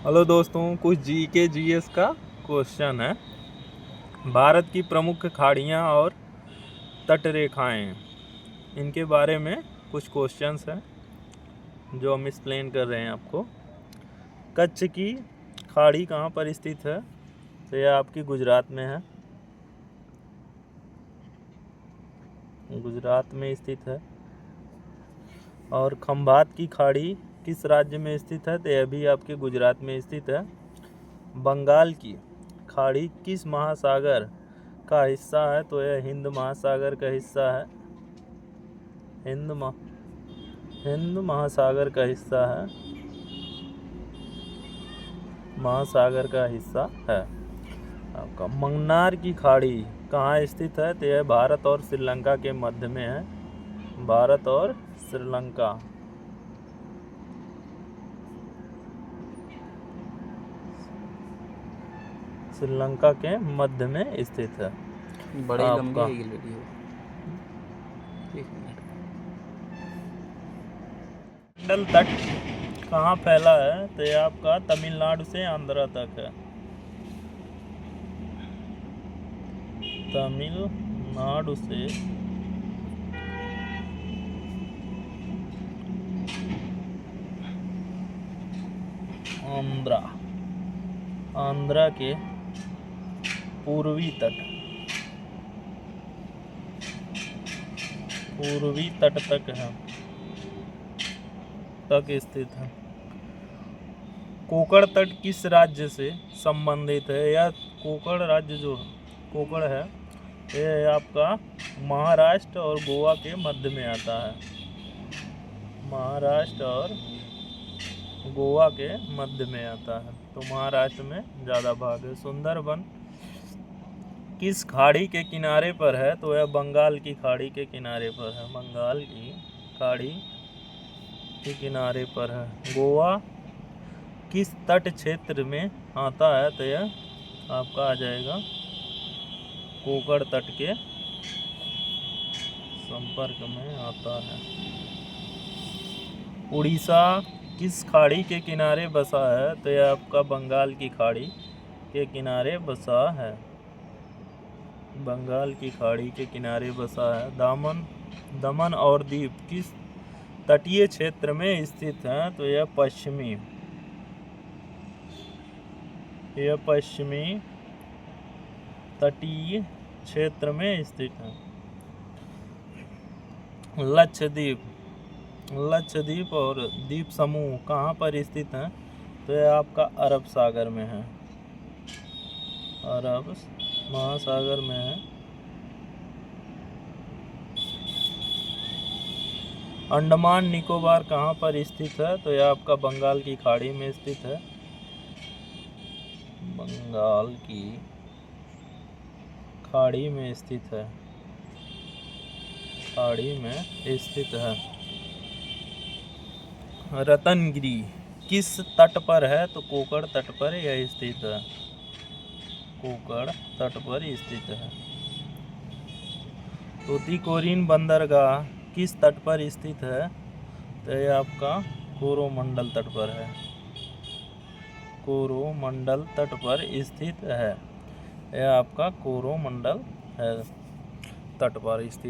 Hello दोस्तों, कुछ GK GS का क्वेश्चन है। भारत की प्रमुख खाड़ियाँ और तटरेखाएं, इनके बारे में कुछ क्वेश्चंस हैं जो हम एक्सप्लेन कर रहे हैं आपको। कच्छ की खाड़ी कहाँ पर स्थित है? तो यह आपकी गुजरात में है, गुजरात में स्थित है। और खंभात की खाड़ी किस राज्य में स्थित है? तो यह भी आपके गुजरात में स्थित है। बंगाल की खाड़ी किस महासागर का हिस्सा है? तो यह हिंद महासागर का हिस्सा है। हिंद महासागर का हिस्सा है, महासागर का हिस्सा है आपका। मन्नार की खाड़ी कहाँ स्थित है? तो यह भारत और श्रीलंका के मध्य में है, भारत और श्रीलंका। श्रीलंका के मध्य में स्थित है बड़ी लंबी आपका। है ये वीडियो। 1 मिनट। मंडल तट कहाँ फैला है? तो यह आपका तमिलनाडु से आंध्रा तक है, तमिलनाडु से आंध्रा के पूर्वी तट तक स्थित है। कोकण तट किस राज्य से संबंधित है? यह कोकण राज्य जो कोकण है, यह आपका महाराष्ट्र और गोवा के मध्य में आता है, महाराष्ट्र और गोवा के मध्य में आता है, तो महाराष्ट्र में ज़्यादा भाग है। सुंदरबन किस खाड़ी के किनारे पर है? तो यह बंगाल की खाड़ी के किनारे पर है, बंगाल की खाड़ी के किनारे पर है। गोवा किस तट क्षेत्र में आता है? तो यह आपका आ जाएगा कोकण तट के संपर्क में आता है। उड़ीसा किस खाड़ी के किनारे बसा है? तो यह आपका बंगाल की खाड़ी के किनारे बसा है, बंगाल की खाड़ी के किनारे बसा है। दमन और दीव किस तटीय क्षेत्र में स्थित है? तो यह पश्चिमी तटीय क्षेत्र में स्थित है। लक्षद्वीप और द्वीप समूह कहाँ पर स्थित है? तो यह आपका अरब सागर में है, अरब महासागर में है। अंडमान निकोबार कहाँ पर स्थित है? तो यह आपका बंगाल की खाड़ी में स्थित है, बंगाल की खाड़ी में स्थित है, खाड़ी में स्थित है। रत्नगिरी किस तट पर है? तो कोकण तट पर यह स्थित है, कोकण तट पर स्थित है। तूतीकोरिन बंदरगाह किस तट पर स्थित है? तो यह आपका कोरोमंडल तट पर है, कोरोमंडल तट पर स्थित है। यह आपका कोरोमंडल है तट पर स्थित।